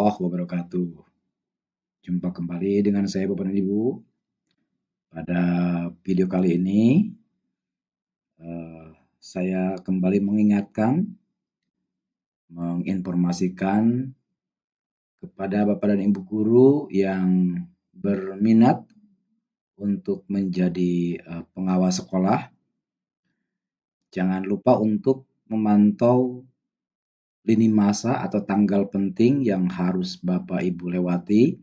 warahmatullahi wabarakatuh. Jumpa kembali dengan saya Bapak dan Ibu. Pada video kali ini saya kembali menginformasikan kepada Bapak dan Ibu guru yang berminat untuk menjadi pengawas sekolah. Jangan lupa untuk memantau lini masa atau tanggal penting yang harus Bapak Ibu lewati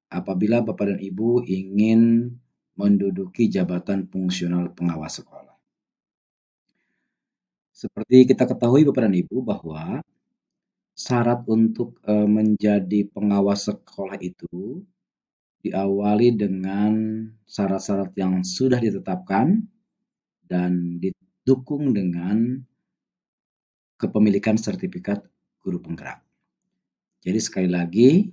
apabila Bapak dan Ibu ingin menduduki jabatan fungsional pengawas sekolah. Seperti kita ketahui Bapak dan Ibu bahwa syarat untuk menjadi pengawas sekolah itu diawali dengan syarat-syarat yang sudah ditetapkan dan didukung dengan kepemilikan sertifikat guru penggerak. Jadi sekali lagi,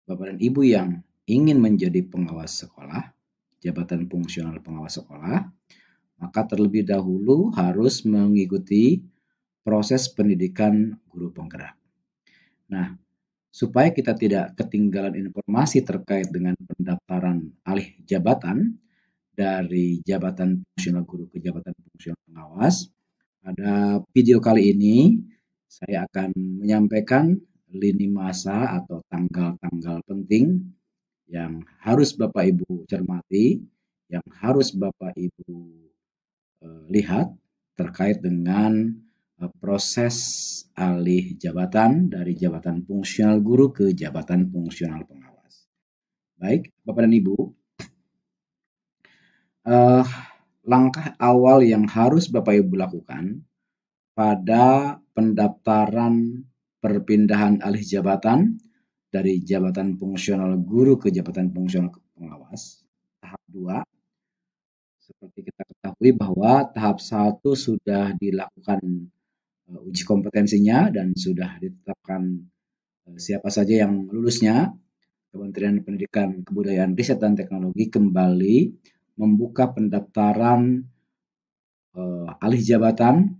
Bapak dan Ibu yang ingin menjadi pengawas sekolah, jabatan fungsional pengawas sekolah, maka terlebih dahulu harus mengikuti proses pendidikan guru penggerak. Nah, supaya kita tidak ketinggalan informasi terkait dengan pendaftaran alih jabatan dari jabatan fungsional guru ke jabatan fungsional pengawas, pada video kali ini saya akan menyampaikan lini masa atau tanggal-tanggal penting yang harus Bapak Ibu cermati, yang harus Bapak Ibu lihat terkait dengan proses alih jabatan dari jabatan fungsional guru ke jabatan fungsional pengawas. Baik, Bapak dan Ibu, langkah awal yang harus Bapak Ibu lakukan pada pendaftaran perpindahan alih jabatan dari jabatan fungsional guru ke jabatan fungsional pengawas tahap 2, seperti kita ketahui bahwa tahap 1 sudah dilakukan uji kompetensinya dan sudah ditetapkan siapa saja yang lulusnya. Kementerian Pendidikan, Kebudayaan, Riset dan Teknologi kembali membuka pendaftaran alih jabatan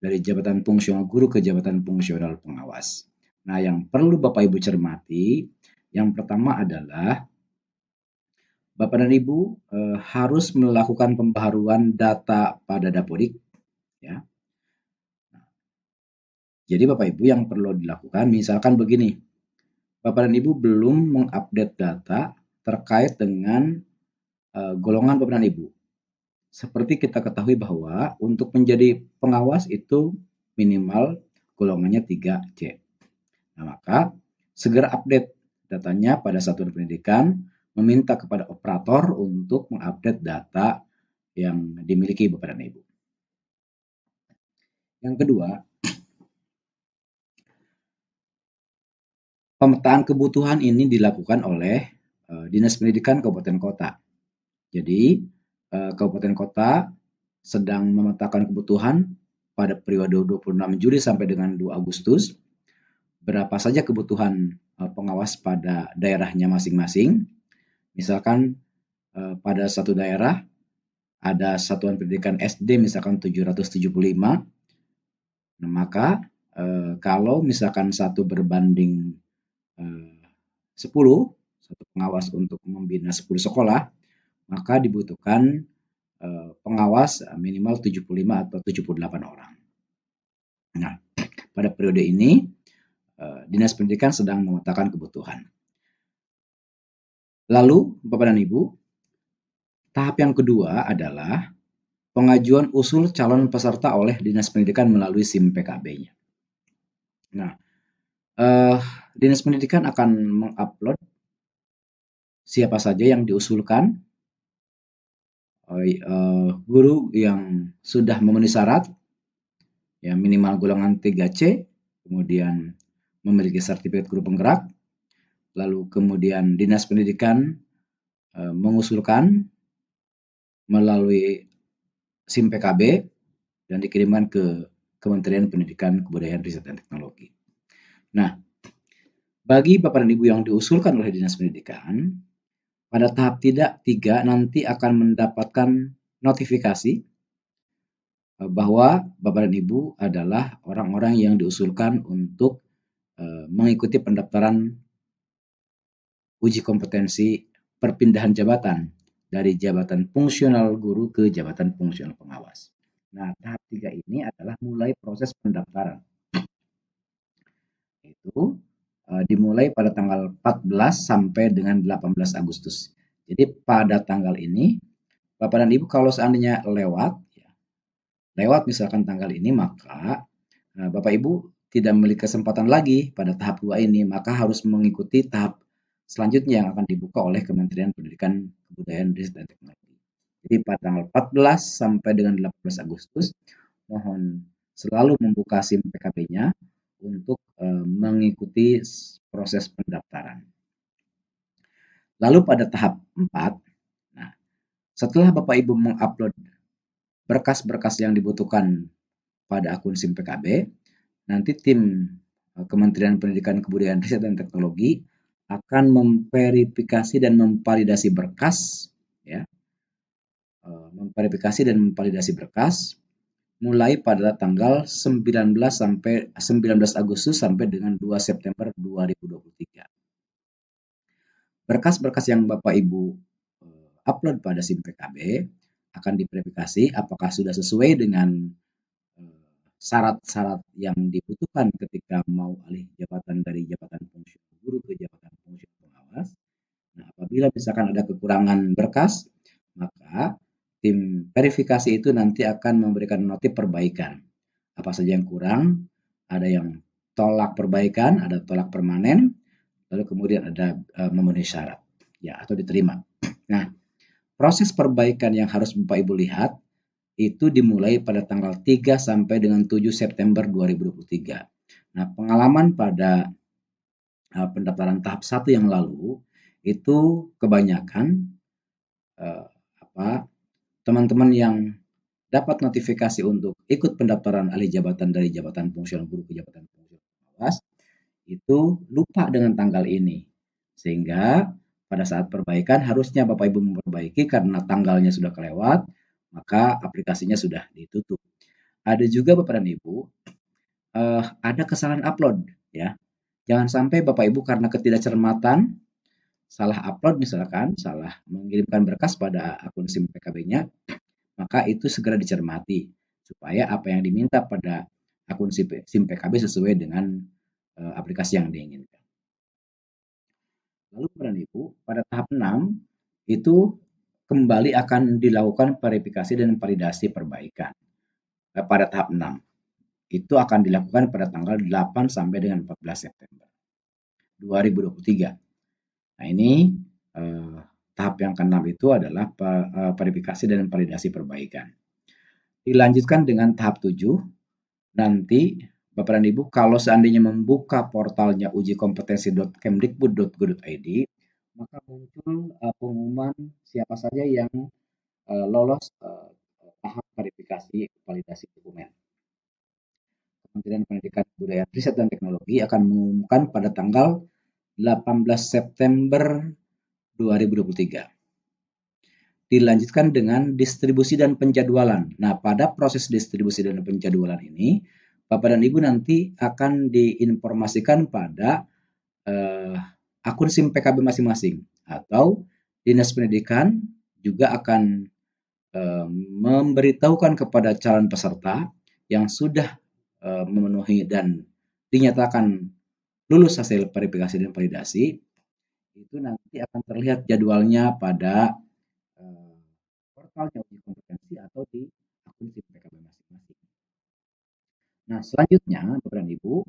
dari jabatan fungsional guru ke jabatan fungsional pengawas. Nah, yang perlu Bapak Ibu cermati, yang pertama adalah Bapak dan Ibu harus melakukan pembaharuan data pada Dapodik, ya. Jadi Bapak Ibu yang perlu dilakukan, misalkan begini, Bapak dan Ibu belum mengupdate data terkait dengan golongan Bapak dan Ibu. Seperti kita ketahui bahwa untuk menjadi pengawas itu minimal golongannya 3C. Nah, maka segera update datanya pada satuan pendidikan, meminta kepada operator untuk mengupdate data yang dimiliki Bapak dan Ibu. Yang kedua, pemetaan kebutuhan ini dilakukan oleh Dinas Pendidikan Kabupaten Kota. Jadi, Kabupaten Kota sedang memetakan kebutuhan pada periode 26 Juli sampai dengan 2 Agustus. Berapa saja kebutuhan pengawas pada daerahnya masing-masing. Misalkan pada satu daerah ada satuan pendidikan SD misalkan 775. Nah, maka kalau misalkan satu berbanding 10, satu pengawas untuk membina 10 sekolah, maka dibutuhkan pengawas minimal 75 atau 78 orang. Nah, pada periode ini Dinas Pendidikan sedang memetakan kebutuhan. Lalu, Bapak dan Ibu, tahap yang kedua adalah pengajuan usul calon peserta oleh Dinas Pendidikan melalui SIM PKB-nya. Nah, Dinas Pendidikan akan mengupload siapa saja yang diusulkan, guru yang sudah memenuhi syarat, ya minimal golongan 3C, kemudian memiliki sertifikat guru penggerak, lalu kemudian Dinas Pendidikan mengusulkan melalui SIM PKB dan dikirimkan ke Kementerian Pendidikan, Kebudayaan, Riset dan Teknologi. Nah, bagi Bapak dan Ibu yang diusulkan oleh Dinas Pendidikan, pada tahap 3 nanti akan mendapatkan notifikasi bahwa Bapak dan Ibu adalah orang-orang yang diusulkan untuk mengikuti pendaftaran uji kompetensi perpindahan jabatan dari jabatan fungsional guru ke jabatan fungsional pengawas. Nah, tahap 3 ini adalah mulai proses pendaftaran. Itu dimulai pada tanggal 14 sampai dengan 18 Agustus. Jadi pada tanggal ini, Bapak dan Ibu kalau seandainya lewat misalkan tanggal ini, maka Bapak Ibu tidak memiliki kesempatan lagi pada tahap 2 ini, maka harus mengikuti tahap selanjutnya yang akan dibuka oleh Kementerian Pendidikan, Kebudayaan, Riset, dan Teknologi. Jadi pada tanggal 14 sampai dengan 18 Agustus, mohon selalu membuka SIM PKB-nya untuk mengikuti proses pendaftaran. Lalu pada tahap 4, nah, setelah Bapak Ibu mengupload berkas-berkas yang dibutuhkan pada akun SIM PKB, nanti tim Kementerian Pendidikan, Kebudayaan, Riset, dan Teknologi akan memverifikasi dan memvalidasi berkas, ya, memverifikasi dan memvalidasi berkas mulai pada tanggal 19 Agustus sampai dengan 2 September 2023. Berkas-berkas yang Bapak Ibu upload pada SIM PKB akan diverifikasi apakah sudah sesuai dengan syarat-syarat yang dibutuhkan ketika mau alih jabatan dari jabatan fungsional guru ke jabatan fungsional pengawas. Nah, apabila misalkan ada kekurangan berkas, maka tim verifikasi itu nanti akan memberikan notif perbaikan. Apa saja yang kurang, ada yang tolak perbaikan, ada tolak permanen, lalu kemudian ada memenuhi syarat, ya, atau diterima. Nah, proses perbaikan yang harus Bapak Ibu lihat itu dimulai pada tanggal 3 sampai dengan 7 September 2023. Nah, pengalaman pada pendaftaran tahap 1 yang lalu itu kebanyakan teman-teman yang dapat notifikasi untuk ikut pendaftaran alih jabatan dari jabatan fungsional guru ke jabatan fungsional pengawas itu lupa dengan tanggal ini. Sehingga pada saat perbaikan harusnya Bapak Ibu memperbaiki karena tanggalnya sudah kelewat, maka aplikasinya sudah ditutup. Ada juga Bapak dan Ibu, ada kesalahan upload, ya. Jangan sampai Bapak Ibu karena ketidakcermatan salah upload misalkan, salah mengirimkan berkas pada akun SIM PKB-nya, maka itu segera dicermati supaya apa yang diminta pada akun SIM PKB sesuai dengan aplikasi yang diinginkan. Lalu Bapak dan Ibu, pada tahap 6 itu kembali akan dilakukan verifikasi dan validasi perbaikan. Pada tahap 6 itu akan dilakukan pada tanggal 8 sampai dengan 14 September 2023. Nah, ini tahap yang ke-6 itu adalah verifikasi dan validasi perbaikan. Dilanjutkan dengan tahap 7, nanti Bapak dan Ibu kalau seandainya membuka portalnya ujikompetensi.kemdikbud.go.id, maka muncul pengumuman siapa saja yang lolos tahap verifikasi validasi dokumen. Kementerian Pendidikan, Kebudayaan, Riset, dan Teknologi akan mengumumkan pada tanggal 18 September 2023. Dilanjutkan dengan distribusi dan penjadwalan. Nah, pada proses distribusi dan penjadwalan ini, Bapak dan Ibu nanti akan diinformasikan pada akun SIM PKB masing-masing, atau Dinas Pendidikan juga akan memberitahukan kepada calon peserta yang sudah memenuhi dan dinyatakan lulus hasil verifikasi dan validasi, itu nanti akan terlihat jadwalnya pada portalnya uji kompetensi atau di akun SIM PKB masing-masing. Nah, selanjutnya Bapak dan Ibu,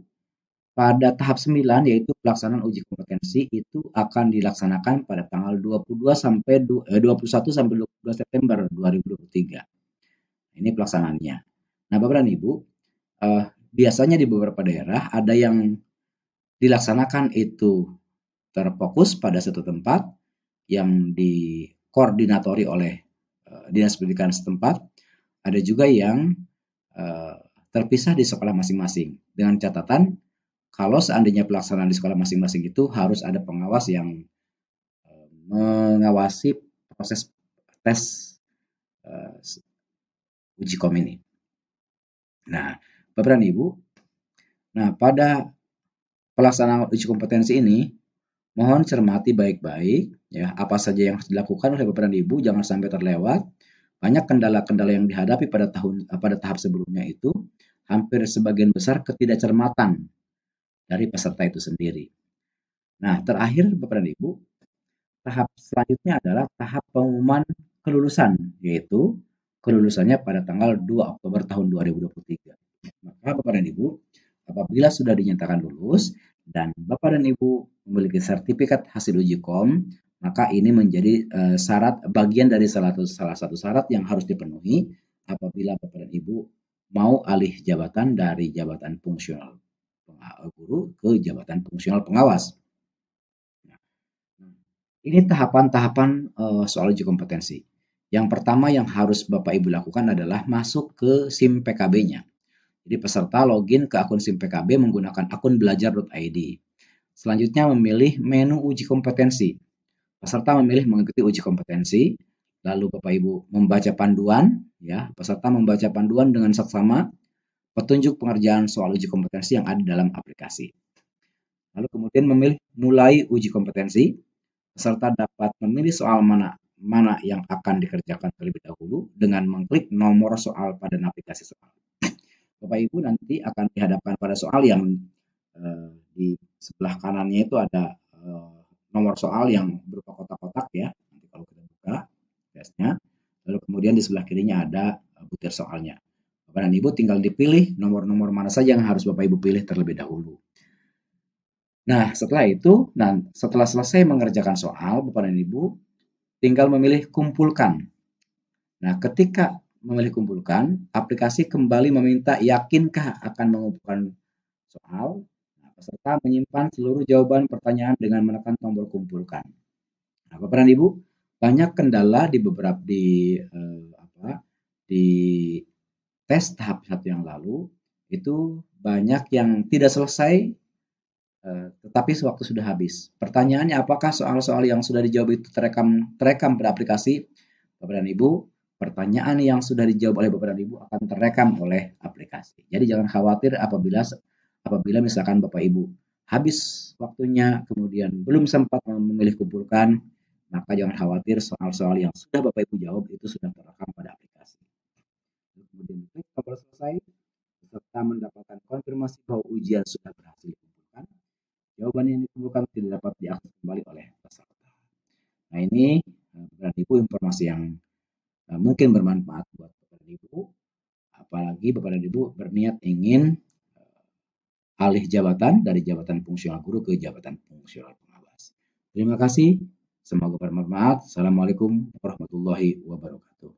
pada tahap 9 yaitu pelaksanaan uji kompetensi itu akan dilaksanakan pada tanggal 21 sampai 22 September 2023. Ini pelaksanaannya. Nah, Bapak dan Ibu, biasanya di beberapa daerah ada yang dilaksanakan itu terfokus pada satu tempat yang dikoordinatori oleh Dinas Pendidikan setempat. Ada juga yang terpisah di sekolah masing-masing dengan catatan kalau seandainya pelaksanaan di sekolah masing-masing itu harus ada pengawas yang mengawasi proses tes uji kom ini. Nah, Bapak dan Ibu, nah pada pelaksanaan uji kompetensi ini, mohon cermati baik-baik ya, apa saja yang harus dilakukan oleh Bapak dan Ibu, jangan sampai terlewat. Banyak kendala-kendala yang dihadapi pada tahap sebelumnya itu hampir sebagian besar ketidakcermatan dari peserta itu sendiri. Nah, terakhir Bapak dan Ibu, tahap selanjutnya adalah tahap pengumuman kelulusan, yaitu kelulusannya pada tanggal 2 Oktober tahun 2023. Maka Bapak dan Ibu, apabila sudah dinyatakan lulus dan Bapak dan Ibu memiliki sertifikat hasil uji kom, maka ini menjadi syarat bagian dari salah satu syarat yang harus dipenuhi apabila Bapak dan Ibu mau alih jabatan dari jabatan fungsional guru ke jabatan fungsional pengawas. Nah, ini tahapan-tahapan soal uji kompetensi. Yang pertama yang harus Bapak Ibu lakukan adalah masuk ke SIM PKB-nya. Jadi peserta login ke akun SIM PKB menggunakan akun belajar.id. Selanjutnya memilih menu uji kompetensi. Peserta memilih mengikuti uji kompetensi, lalu Bapak Ibu membaca panduan, ya. Peserta membaca panduan dengan saksama petunjuk pengerjaan soal uji kompetensi yang ada dalam aplikasi. Lalu kemudian memilih mulai uji kompetensi. Peserta dapat memilih soal mana yang akan dikerjakan terlebih dahulu dengan mengklik nomor soal pada aplikasi soal. Bapak Ibu nanti akan dihadapkan pada soal yang di sebelah kanannya itu ada nomor soal yang berupa kotak-kotak ya. Nanti kalau kita buka tesnya, lalu kemudian di sebelah kirinya ada butir soalnya. Bapak dan Ibu tinggal dipilih nomor-nomor mana saja yang harus Bapak Ibu pilih terlebih dahulu. Nah, setelah selesai mengerjakan soal, Bapak dan Ibu tinggal memilih kumpulkan. Nah, ketika memilih kumpulkan, aplikasi kembali meminta yakinkah akan mengumpulkan soal. Nah, peserta menyimpan seluruh jawaban pertanyaan dengan menekan tombol kumpulkan. Nah, Bapak dan Ibu, banyak kendala di tes tahap 1 yang lalu itu banyak yang tidak selesai tetapi waktu sudah habis. Pertanyaannya, apakah soal-soal yang sudah dijawab itu terekam pada aplikasi? Bapak dan Ibu, pertanyaan yang sudah dijawab oleh Bapak dan Ibu akan terekam oleh aplikasi. Jadi jangan khawatir apabila misalkan Bapak Ibu habis waktunya kemudian belum sempat memilih kumpulkan, maka jangan khawatir, soal-soal yang sudah Bapak Ibu jawab itu sudah terekam pada aplikasi. Kemudian klik tombol selesai, peserta mendapatkan konfirmasi bahwa ujian sudah berhasil dikumpulkan. Jawaban yang dikumpulkan tidak dapat diakses kembali oleh peserta. Nah, ini Bapak dan Ibu informasi yang mungkin bermanfaat buat Bapak dan Ibu, apalagi Bapak dan Ibu berniat ingin alih jabatan dari jabatan fungsional guru ke jabatan fungsional pengawas. Terima kasih, semoga bermanfaat. Assalamualaikum warahmatullahi wabarakatuh.